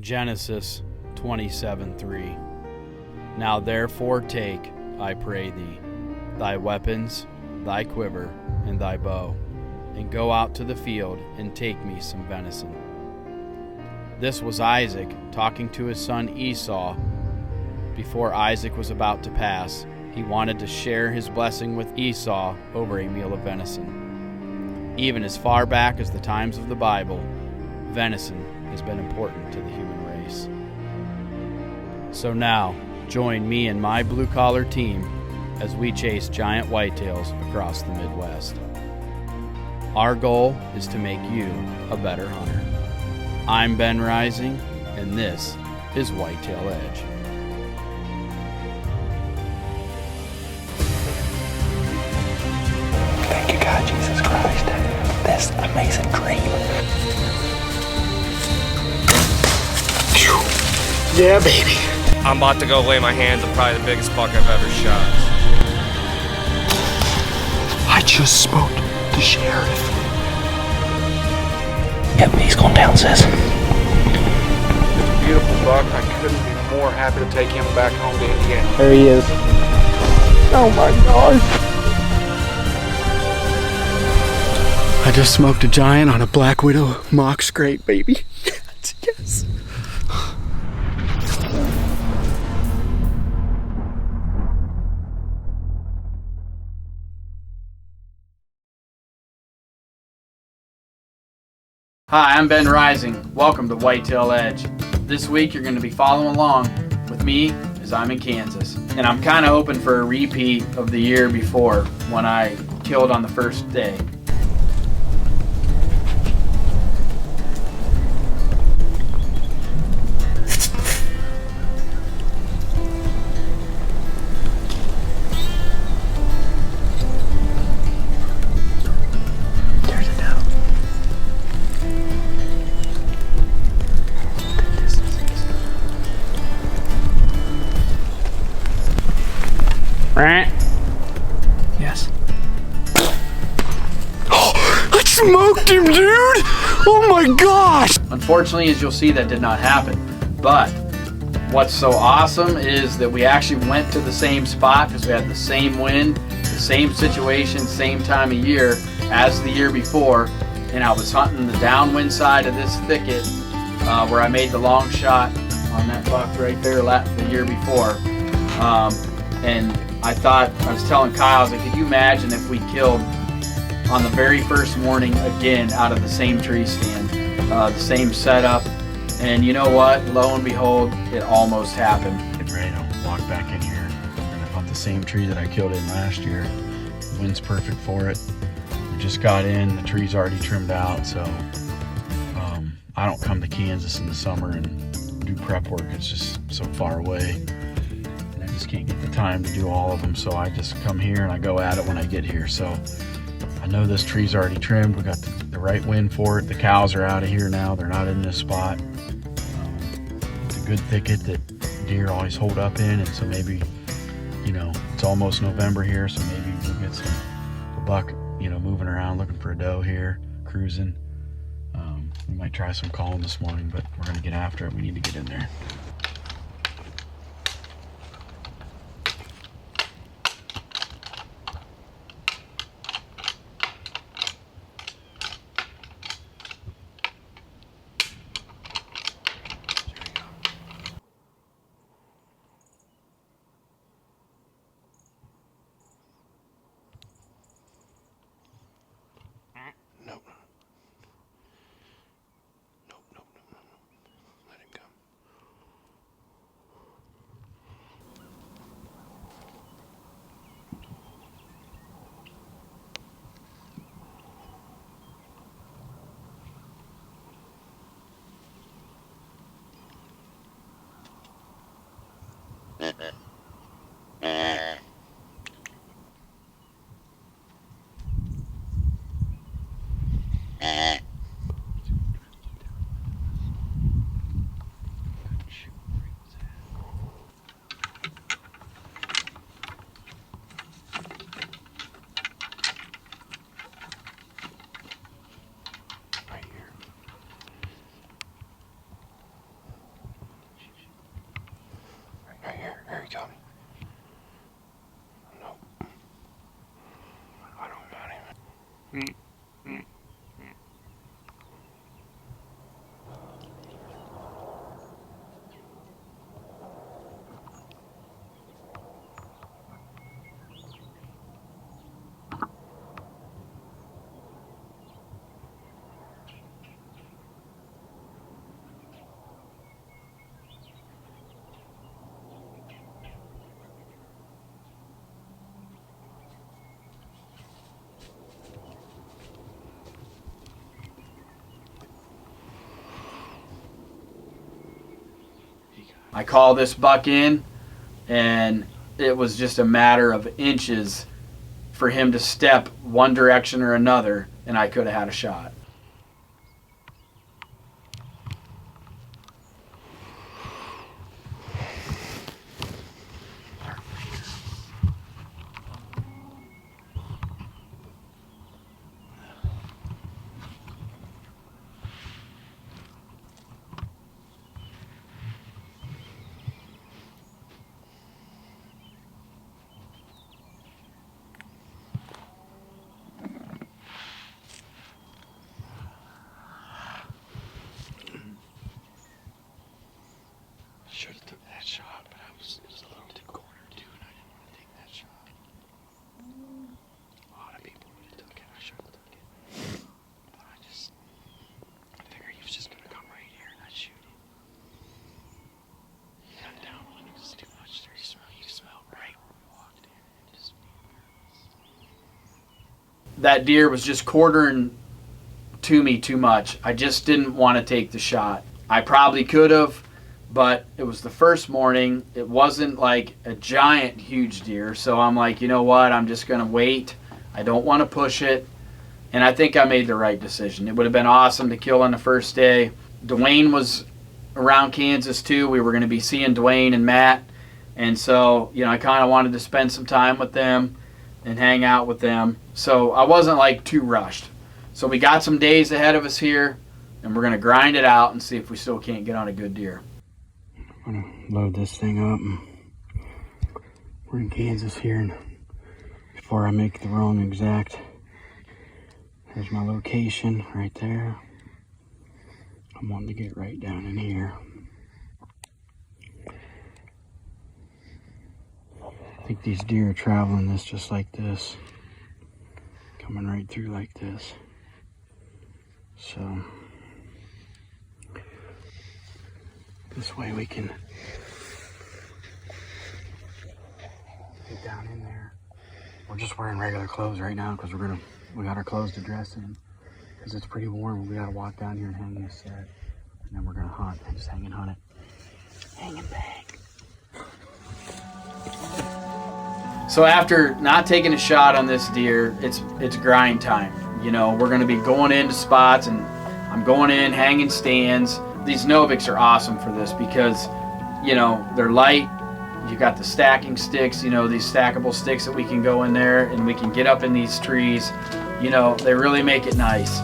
Genesis 27:3. Now therefore take, I pray thee, thy weapons, thy quiver, and thy bow, and go out to the field, and take me some venison. This was Isaac talking to his son Esau. Before Isaac was about to pass, he wanted to share his blessing with Esau over a meal of venison. Even as far back as the times of the Bible, venison has been important to the human race. So now, join me and my blue-collar team as we chase giant whitetails across the Midwest. Our goal is to make you a better hunter. I'm Ben Rising, and this is Whitetail Edge. Thank you, God, Jesus Christ. This amazing dream. Yeah, baby. I'm about to go lay my hands on probably the biggest buck I've ever shot. I just spoke to the sheriff. Yep, he's going down, sis. It's a beautiful buck. I couldn't be more happy to take him back home to Indiana. There he is. Oh my gosh. I just smoked a giant on a Black Widow mock scrape, baby. Yes. Hi, I'm Ben Rising. Welcome to Whitetail Edge. This week you're going to be following along with me as I'm in Kansas. And I'm kind of hoping for a repeat of the year before when I killed on the first day. Yes. Oh, I smoked him, dude! Oh my gosh! Unfortunately, as you'll see, that did not happen. But what's so awesome is that we actually went to the same spot because we had the same wind, the same situation, same time of year as the year before. And I was hunting the downwind side of this thicket where I made the long shot on that buck right there the year before. And I was telling Kyle, I was like, could you imagine if we killed on the very first morning again out of the same tree stand, the same setup, and you know what? Lo and behold, it almost happened. Getting ready to walk back in here. And I found the same tree that I killed in last year. The wind's perfect for it. We just got in, the tree's already trimmed out, so I don't come to Kansas in the summer and do prep work. It's just so far away. Just can't get the time to do all of them, so I just come here and I go at it when I get here. So I know this tree's already trimmed. We got the right wind for it. The cows are out of here now. They're not in this spot. It's a good thicket that deer always hold up in, and so maybe, it's almost November here, so maybe we'll get a buck, moving around looking for a doe here, cruising. We might try some calling this morning, but we're gonna get after it. We need to get in there. Let him go. he got me. Nope. I don't got him. I call this buck in, and it was just a matter of inches for him to step one direction or another, and I could have had a shot. Should have took that shot, but it was a little too corner too, and I didn't want to take that shot. A lot of people would have took it. I should have took it. But I figured he was just gonna come right here and I'd shoot him. He got down when it was too much there. You smelled right when we walked in. It just That deer was just quartering to me too much. I just didn't want to take the shot. I probably could have, but it was the first morning. It wasn't like a giant, huge deer. So I'm like, you know what? I'm just going to wait. I don't want to push it. And I think I made the right decision. It would have been awesome to kill on the first day. Dwayne was around Kansas too. We were going to be seeing Dwayne and Matt. And so, I kind of wanted to spend some time with them and hang out with them. So I wasn't like too rushed. So we got some days ahead of us here, and we're going to grind it out and see if we still can't get on a good deer. I'm gonna load this thing up. And we're in Kansas here, and before I make the wrong exact, there's my location right there. I'm wanting to get right down in here. I think these deer are traveling this just like this, coming right through like this. So this way we can get down in there. We're just wearing regular clothes right now because we got our clothes to dress in because it's pretty warm. We gotta walk down here and hang this set, and then we're gonna hunt and just hang and hunt it. Hang and bang. So after not taking a shot on this deer, it's grind time. We're going to be going into spots, and I'm going in, hanging stands. These Noviks are awesome for this because, they're light. You got the stacking sticks, these stackable sticks that we can go in there and we can get up in these trees. They really make it nice.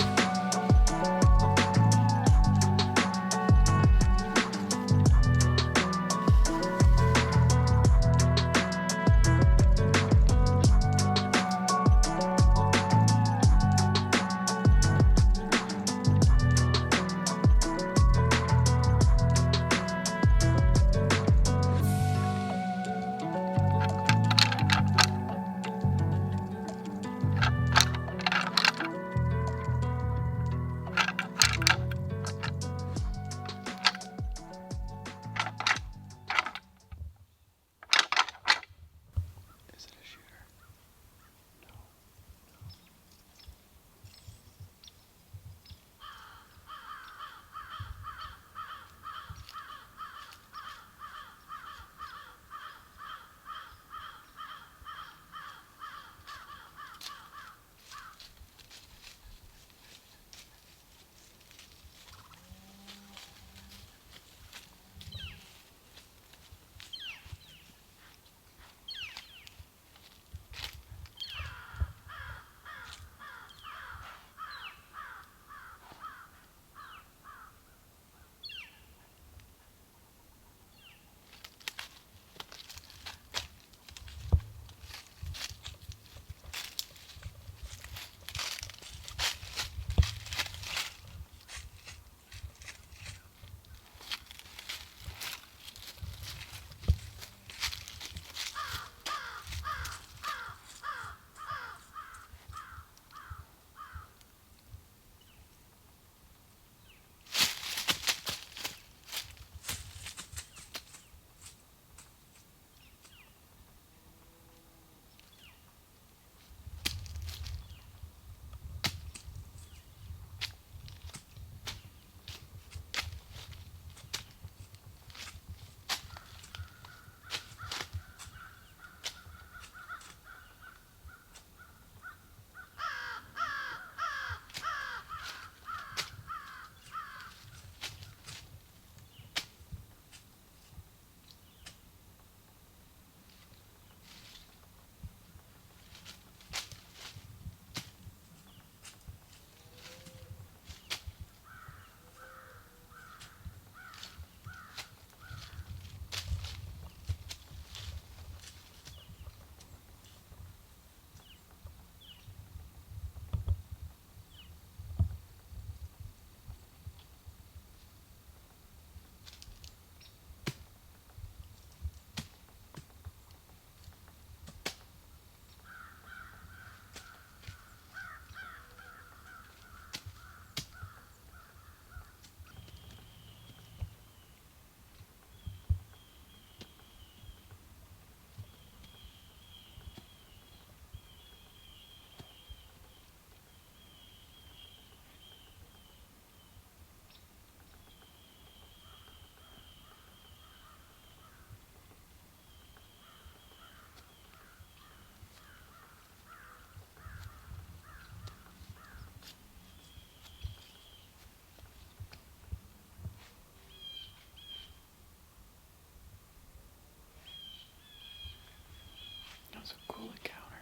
was a cool encounter.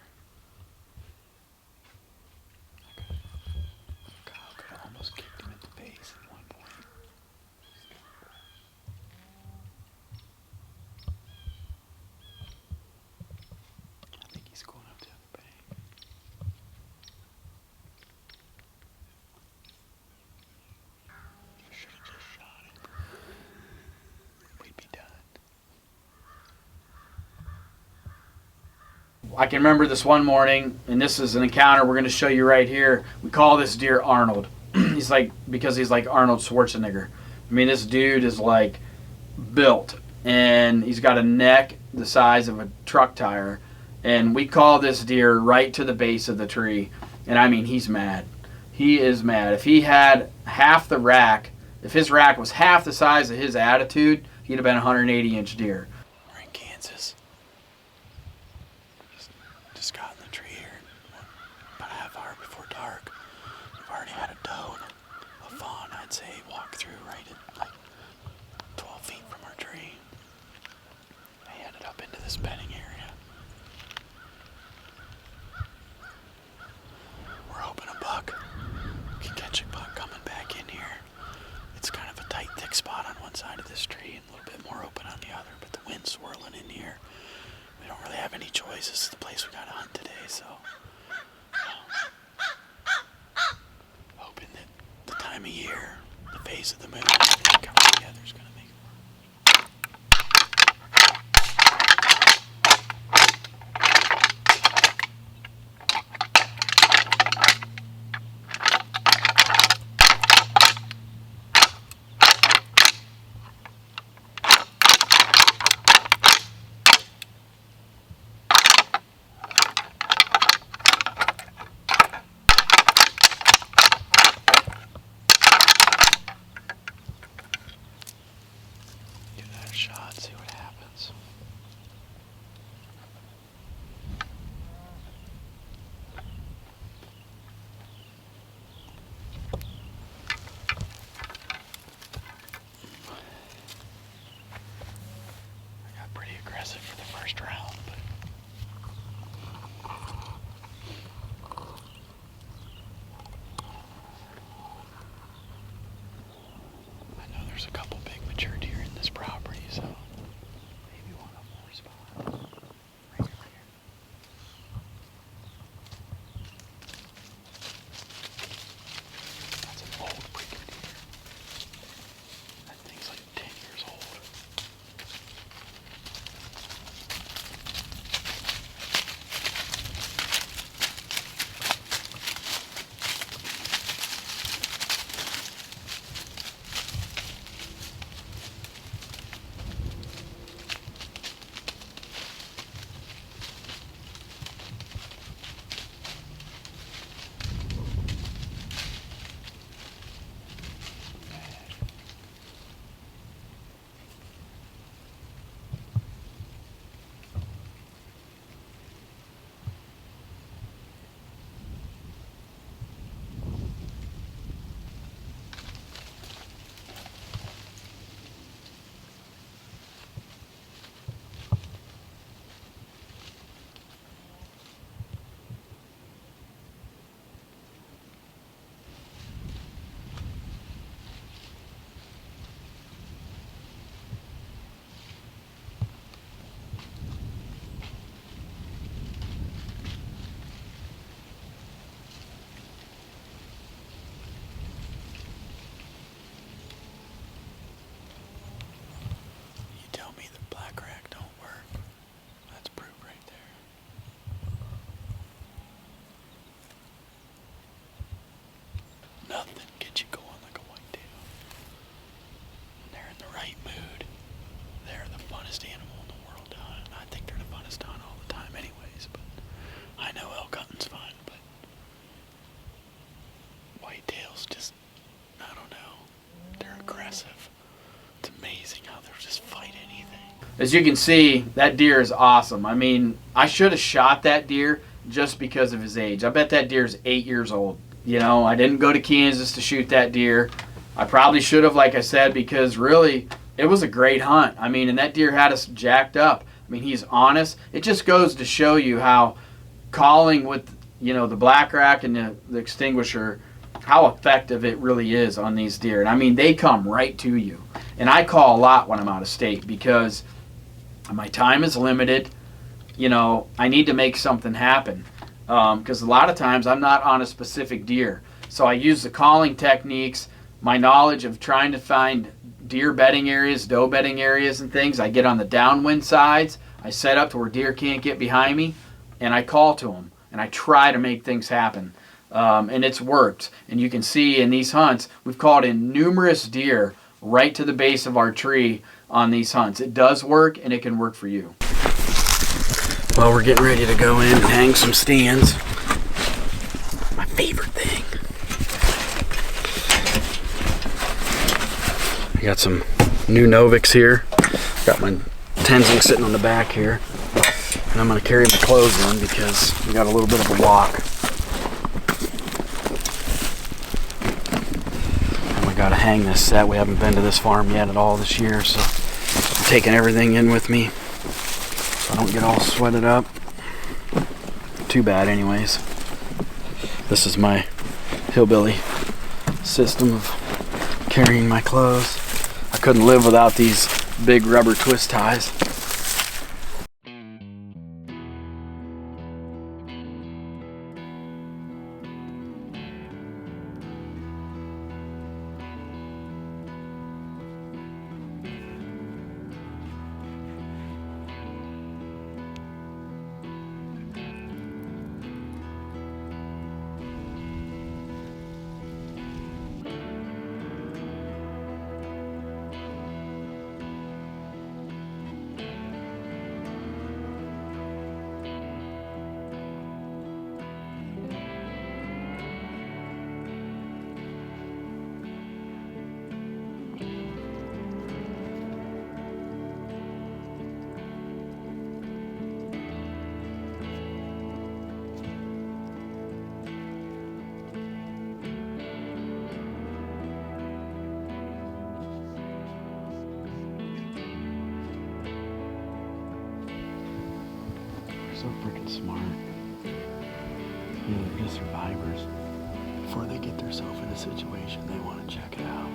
Kyle could have almost kicked him at the base at one point. I think he's going up the other bank. I should have just shot it. We'd be done. I can remember this one morning, and this is an encounter we're going to show you right here. We call this deer Arnold. Because he's like Arnold Schwarzenegger. I mean, this dude is like built, and he's got a neck the size of a truck tire. And we call this deer right to the base of the tree. And I mean, he's mad. He is mad. If he had half the rack, if his rack was half the size of his attitude, he'd have been a 180-inch deer. We're in Kansas. Just got in the tree here about a half hour before dark. We've already had a doe and a fawn, I'd say, walk through right at like 12 feet from our tree. They headed up into this bedding area. We're hoping a buck can catch a buck coming back in here. It's kind of a tight, thick spot on one side of this tree and a little bit more open on the other, but the wind's swirling in here. We don't really have any choice. This is the place we gotta hunt today, so hoping that the time of year, the phase of the moon, everything coming together is gonna make it work. Give that a shot, see what happens. I got pretty aggressive for the first round, but I know there's a couple big mature deer in this property, so maybe one of more spot. Right over here. That's an old breeder deer. That thing's like 10 years old. You tell me the black rack don't work. That's proof right there. Nothing gets you going like a whitetail. When they're in the right mood, they're the funnest animal in the world to hunt. I think they're the funnest to hunt all the time anyways, but I know elk hunting's fun, but whitetails just, I don't know, they're aggressive. It's amazing how they'll just fight anything. As you can see, that deer is awesome. I mean, I should have shot that deer just because of his age. I bet that deer is 8 years old. You know, I didn't go to Kansas to shoot that deer. I probably should have, like I said, because really, it was a great hunt. I mean, and that deer had us jacked up. I mean, he's honest. It just goes to show you how calling with, you know, the Black Rack and the Extinguisher, how effective it really is on these deer. And I mean, they come right to you. And I call a lot when I'm out of state because my time is limited. You know, I need to make something happen because a lot of times I'm not on a specific deer. So I use the calling techniques, my knowledge of trying to find deer bedding areas, doe bedding areas and things. I get on the downwind sides. I set up to where deer can't get behind me, and I call to them, and I try to make things happen. And it's worked. And you can see in these hunts, we've called in numerous deer right to the base of our tree on these hunts. It does work, and it can work for you. Well, we're getting ready to go in and hang some stands. My favorite thing. I got some new Noviks here. Got my Tenzing sitting on the back here. And I'm going to carry my clothes in because we got a little bit of a walk. And we got to hang this set. We haven't been to this farm yet at all this year, so I'm taking everything in with me so I don't get all sweated up. Too bad anyways. This is my hillbilly system of carrying my clothes. I couldn't live without these big rubber twist ties. So freaking smart. You know, they're just survivors. Before they get themselves in a situation, they want to check it out.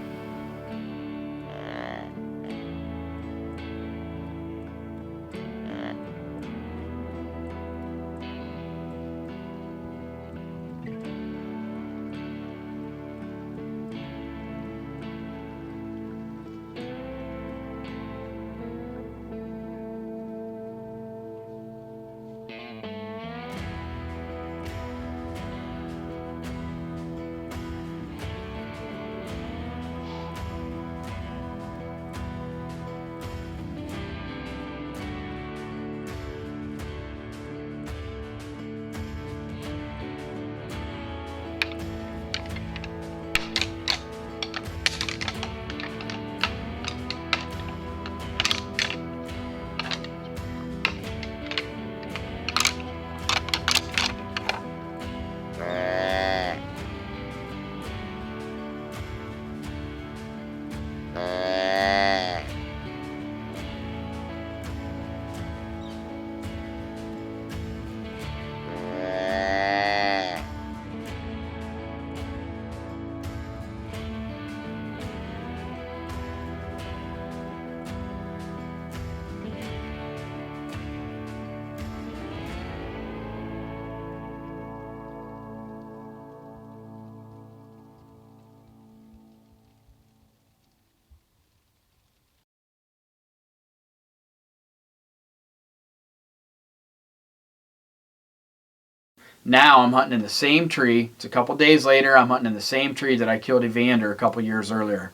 Now I'm hunting in the same tree. It's a couple days later. I'm hunting in the same tree that I killed Evander a couple years earlier.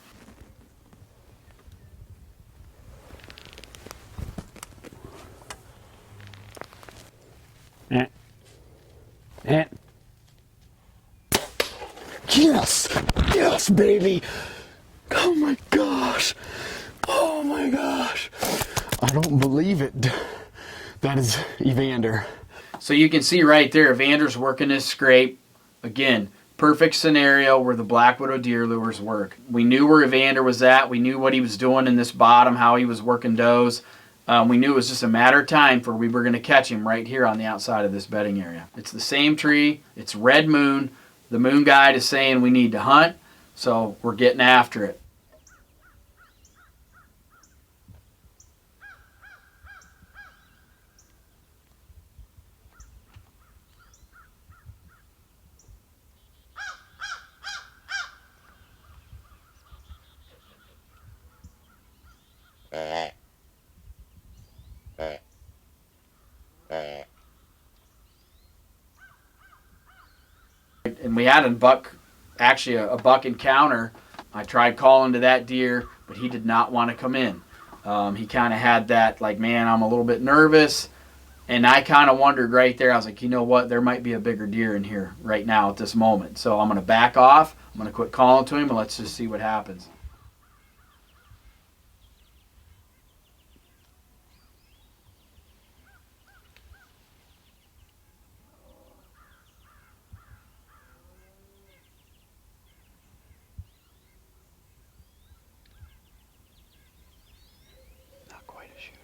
Yes! Yes, baby! Oh my gosh! Oh my gosh! I don't believe it. That is Evander. So you can see right there, Evander's working this scrape. Again, perfect scenario where the Black Widow deer lures work. We knew where Evander was at. We knew what he was doing in this bottom, how he was working does. We knew it was just a matter of time for we were going to catch him right here on the outside of this bedding area. It's the same tree. It's red moon. The moon guide is saying we need to hunt, so we're getting after it. And we had a buck, actually a buck encounter. I tried calling to that deer, but he did not want to come in. He kind of had that, like, man, I'm a little bit nervous. And I kind of wondered right there. I was like, you know what? There might be a bigger deer in here right now at this moment. So I'm going to back off. I'm going to quit calling to him, and let's just see what happens. Not quite a shooter.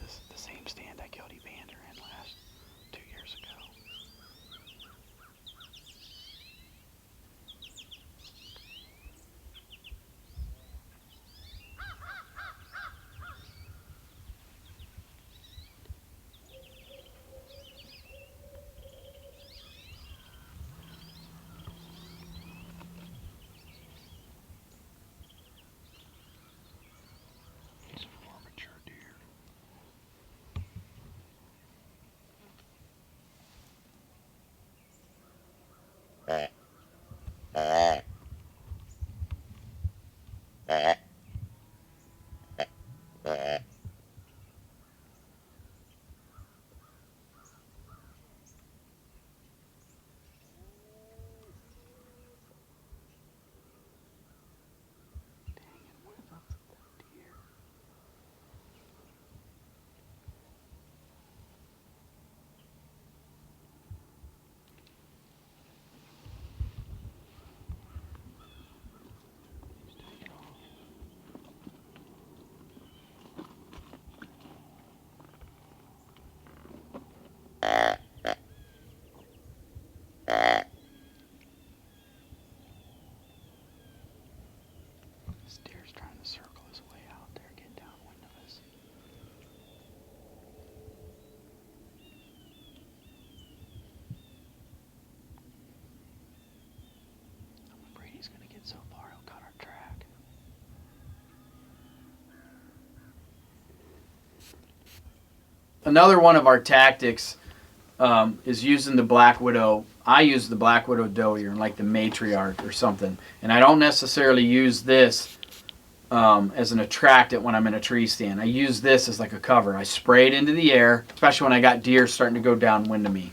This is the same stand I killed Evander in last 2 years ago. He's a more mature deer. This deer's trying to circle his way out there, get downwind of us. I'm afraid he's going to get so far he'll cut our track. Another one of our tactics is using the Black Widow. I use the Black Widow doe ear, like the matriarch or something. And I don't necessarily use this as an attractant when I'm in a tree stand. I use this as like a cover. I spray it into the air, especially when I got deer starting to go downwind of me.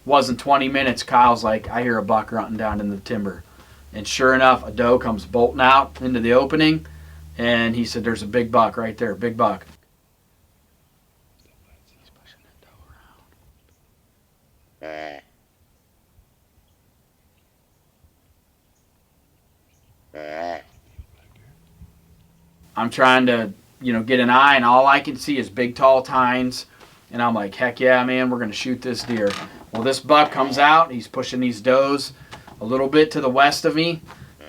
Wasn't 20 minutes, Kyle's like, I hear a buck grunting down in the timber. And sure enough, a doe comes bolting out into the opening, and he said, there's a big buck right there, big buck. He's pushing that doe around. I'm trying to, get an eye, and all I can see is big, tall tines. And I'm like, heck yeah, man, we're going to shoot this deer. Well, this buck comes out. He's pushing these does a little bit to the west of me.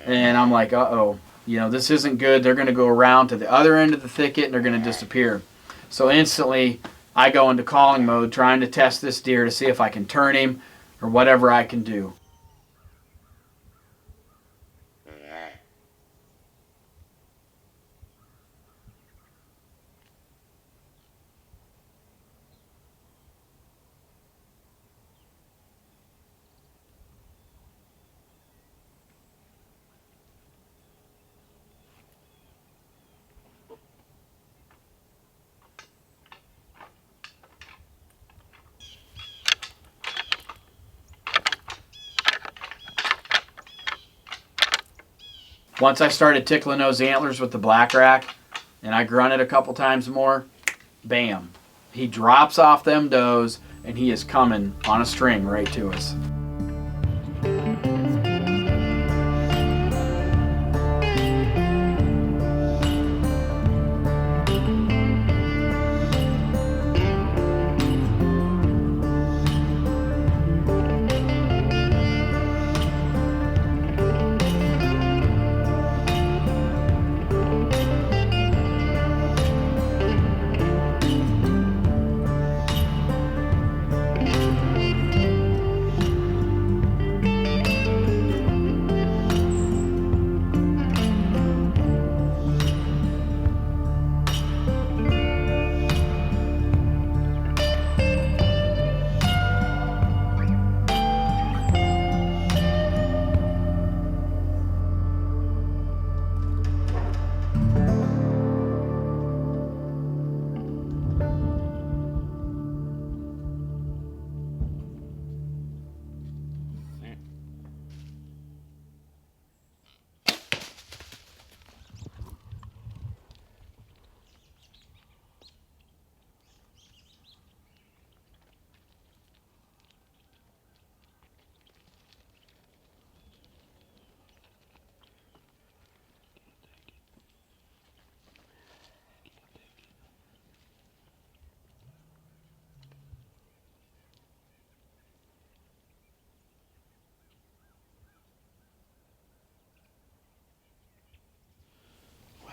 And I'm like, uh-oh, this isn't good. They're going to go around to the other end of the thicket, and they're going to disappear. So instantly, I go into calling mode, trying to test this deer to see if I can turn him or whatever I can do. Once I started tickling those antlers with the Black Rack, and I grunted a couple times more, bam. He drops off them does, and he is coming on a string right to us.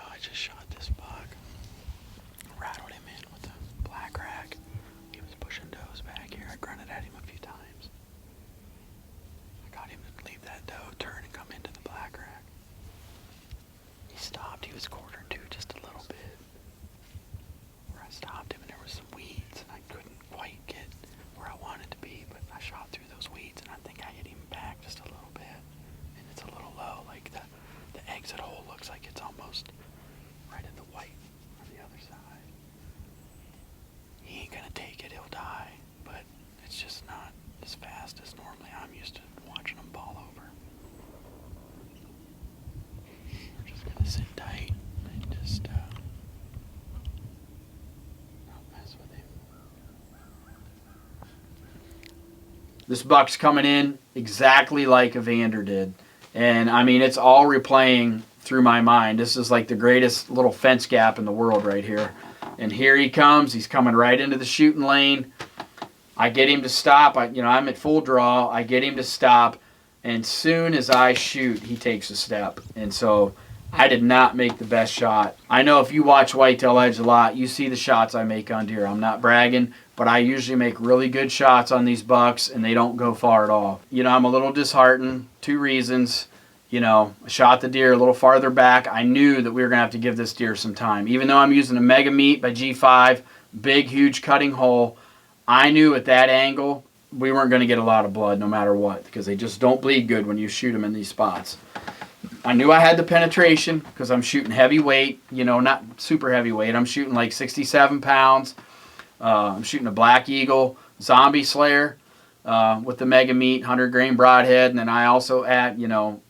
I just shot this buck, rattled him in with the Black Rack. He was pushing does back here. I grunted at him a few times. I got him to leave that doe, turn, and come into the Black Rack. He stopped. He was quartering to just a little bit. Where I stopped him, and there was some weeds, and I couldn't quite get where I wanted to be, but I shot through those weeds, and I think I hit him back just a little bit. And it's a little low, like the exit hole looks like it's almost right at the white on the other side. He ain't gonna take it, he'll die, but it's just not as fast as normally I'm used to watching them fall over. We're just gonna sit tight and just not mess with him. This buck's coming in exactly like Evander did. And I mean, it's all replaying through my mind. This is like the greatest little fence gap in the world right here. And here he comes. He's coming right into the shooting lane. I get him to stop. I'm at full draw. I get him to stop. And soon as I shoot, he takes a step. And so I did not make the best shot. I know if you watch Whitetail Edge a lot, you see the shots I make on deer. I'm not bragging, but I usually make really good shots on these bucks, and they don't go far at all. I'm a little disheartened. 2 reasons. I shot the deer a little farther back. I knew that we were going to have to give this deer some time. Even though I'm using a Mega Meat by G5, big, huge cutting hole, I knew at that angle we weren't going to get a lot of blood no matter what, because they just don't bleed good when you shoot them in these spots. I knew I had the penetration because I'm shooting heavyweight, not super heavyweight. I'm shooting like 67 pounds. I'm shooting a Black Eagle Zombie Slayer. with the Mega Meat 100-grain broadhead, and then I also add,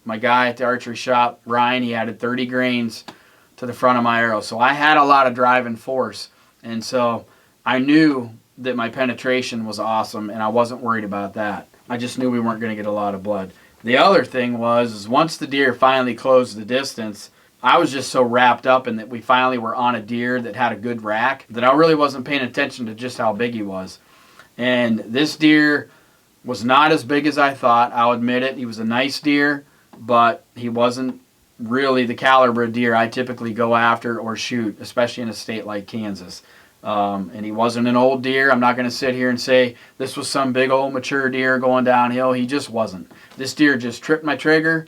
my guy at the archery shop, Ryan, he added 30 grains to the front of my arrow. So I had a lot of driving force, and so I knew that my penetration was awesome, and I wasn't worried about that. I just knew we weren't going to get a lot of blood. The other thing was once the deer finally closed the distance, I was just so wrapped up in that we finally were on a deer that had a good rack that I really wasn't paying attention to just how big he was. And this deer was not as big as I thought. I'll admit it. He was a nice deer, but he wasn't really the caliber of deer I typically go after or shoot, especially in a state like Kansas. And he wasn't an old deer. I'm not going to sit here and say this was some big old mature deer going downhill. He just wasn't. This deer just tripped my trigger,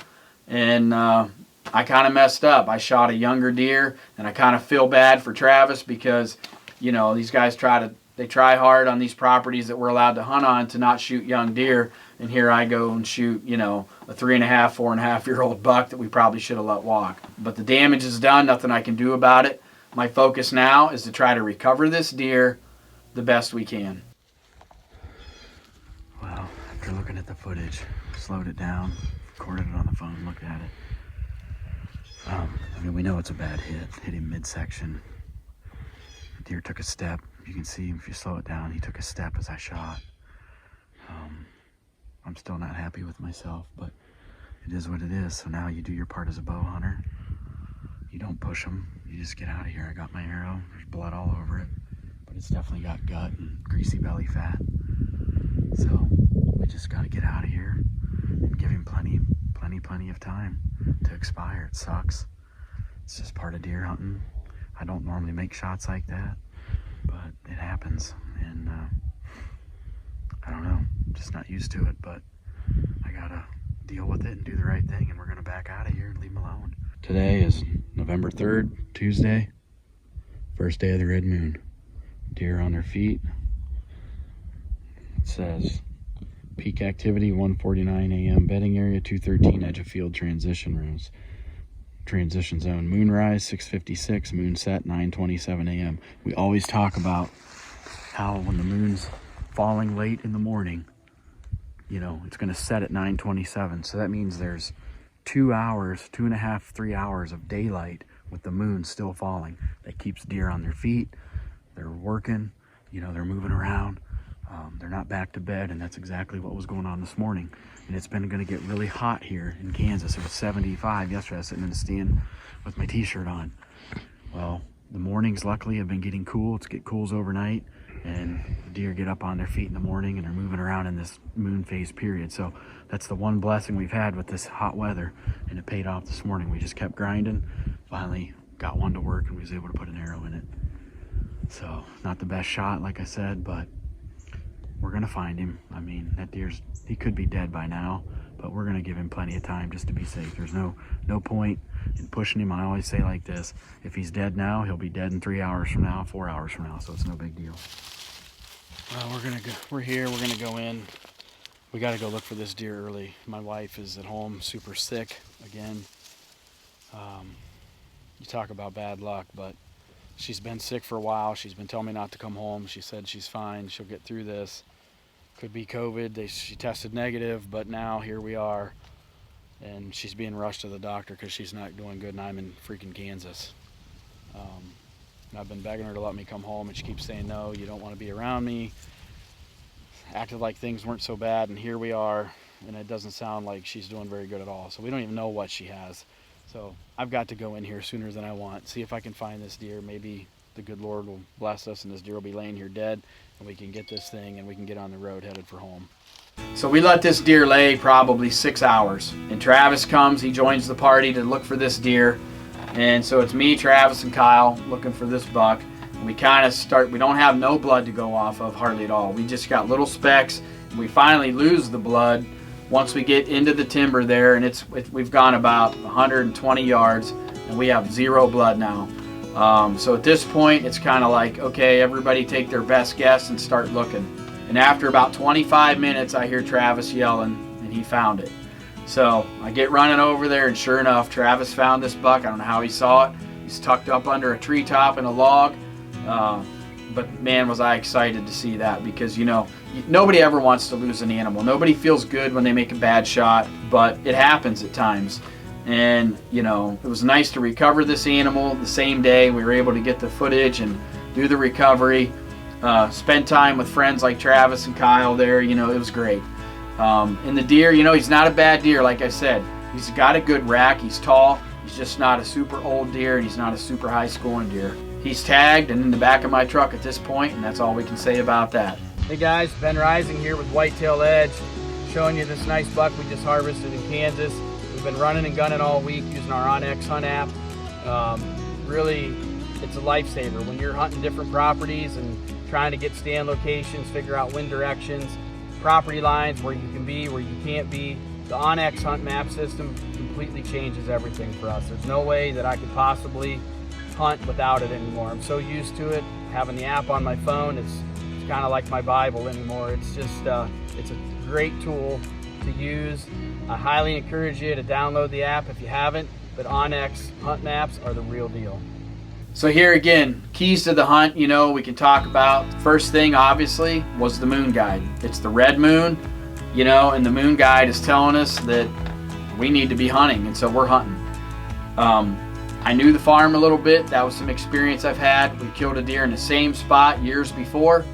and I kind of messed up. I shot a younger deer, and I kind of feel bad for Travis because, these guys try hard on these properties that we're allowed to hunt on to not shoot young deer, and here I go and shoot, a 3.5, 4.5-year-old buck that we probably should have let walk. But the damage is done. Nothing I can do about it. My focus now is to try to recover this deer the best we can. Well, after looking at the footage, slowed it down, recorded it on the phone, looked at it. We know it's a bad hit him midsection. The deer took a step. You can see if you slow it down, he took a step as I shot. I'm still not happy with myself, but it is what it is. So now you do your part as a bow hunter. You don't push them. You just get out of here. I got my arrow. There's blood all over it, but it's definitely got gut and greasy belly fat. So we just got to get out of here and give him plenty of time to expire. It sucks. It's just part of deer hunting. I don't normally make shots like that, but it happens, and I don't know. I'm just not used to it, but I gotta deal with it and do the right thing, and we're gonna back out of here and leave him alone. Today is November 3rd, Tuesday, first day of the red moon. Deer on their feet. It says peak activity 1:49 a.m. bedding area, 213 edge of field transition rooms. Transition zone, moonrise 6:56, moon set 9:27 a.m. We always talk about how when the moon's falling late in the morning, it's going to set at 9:27. So that means there's 2 hours, 2.5, 3 hours of daylight with the moon still falling. That keeps deer on their feet. They're working, they're moving around. They're not back to bed, and that's exactly what was going on this morning. And it's been going to get really hot here in Kansas. It was 75 yesterday. I was sitting in the stand with my t-shirt on. Well, the mornings luckily have been getting cool. It cools overnight, and the deer get up on their feet in the morning, and they're moving around in this moon phase period. So that's the one blessing we've had with this hot weather, and it paid off this morning. We just kept grinding. Finally got one to work, and we was able to put an arrow in it. So not the best shot, like I said, but we're going to find him. That he could be dead by now, but we're going to give him plenty of time just to be safe. There's no point in pushing him. I always say like this, if he's dead now, he'll be dead in 3 hours from now, 4 hours from now, so it's no big deal. Well, we're here, we're going to go in. We got to go look for this deer early. My wife is at home, super sick again. You talk about bad luck, but she's been sick for a while. She's been telling me not to come home. She said she's fine. She'll get through this. Could be COVID. She tested negative, but now here we are. And she's being rushed to the doctor because she's not doing good, and I'm in freaking Kansas. And I've been begging her to let me come home, and she keeps saying, no, you don't want to be around me. Acted like things weren't so bad, and here we are. And it doesn't sound like she's doing very good at all. So we don't even know what she has. So I've got to go in here sooner than I want, see if I can find this deer. Maybe the good Lord will bless us and this deer will be laying here dead, and we can get this thing and we can get on the road headed for home. So we let this deer lay probably 6 hours, and Travis comes, he joins the party to look for this deer. And so it's me, Travis, and Kyle looking for this buck. And we kind of we don't have no blood to go off of hardly at all. We just got little specks, and we finally lose the blood once we get into the timber there, and we've gone about 120 yards, and we have zero blood now. So at this point, it's kind of like, okay, everybody take their best guess and start looking. And after about 25 minutes, I hear Travis yelling, and he found it. So I get running over there, and sure enough, Travis found this buck. I don't know how he saw it. He's tucked up under a treetop in a log. But man, was I excited to see that, because nobody ever wants to lose an animal. Nobody feels good when they make a bad shot, but it happens at times. And you know, it was nice to recover this animal the same day. We were able to get the footage and do the recovery, spend time with friends like Travis and Kyle there. You know, it was great. And the deer, you know, he's not a bad deer. Like I said, he's got a good rack. He's tall. He's just not a super old deer, and he's not a super high scoring deer. He's tagged and in the back of my truck at this point, and that's all we can say about that. Hey guys, Ben Rising here with Whitetail Edge, showing you this nice buck we just harvested in Kansas. We've been running and gunning all week using our onX Hunt app. Really, it's a lifesaver when you're hunting different properties and trying to get stand locations, figure out wind directions, property lines, where you can be, where you can't be. The onX Hunt map system completely changes everything for us. There's no way that I could possibly hunt without it anymore. I'm so used to it. Having the app on my phone, it's kind of like my Bible anymore. It's just, it's a great tool to use. I highly encourage you to download the app if you haven't, but onX Hunt maps are the real deal. So here again, keys to the hunt, you know, we can talk about. First thing, obviously, was the moon guide. It's the red moon, you know, and the moon guide is telling us that we need to be hunting, and so we're hunting. I knew the farm a little bit. That was some experience I've had. We killed a deer in the same spot years before,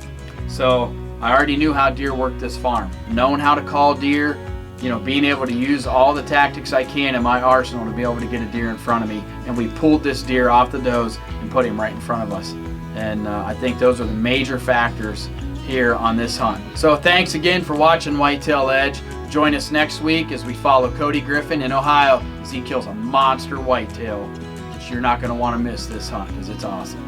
so I already knew how deer worked this farm. Knowing how to call deer, you know, being able to use all the tactics I can in my arsenal to be able to get a deer in front of me. And we pulled this deer off the does and put him right in front of us. And I think those are the major factors here on this hunt. So thanks again for watching Whitetail Edge. Join us next week as we follow Cody Griffin in Ohio as he kills a monster whitetail. You're not going to want to miss this hunt because it's awesome.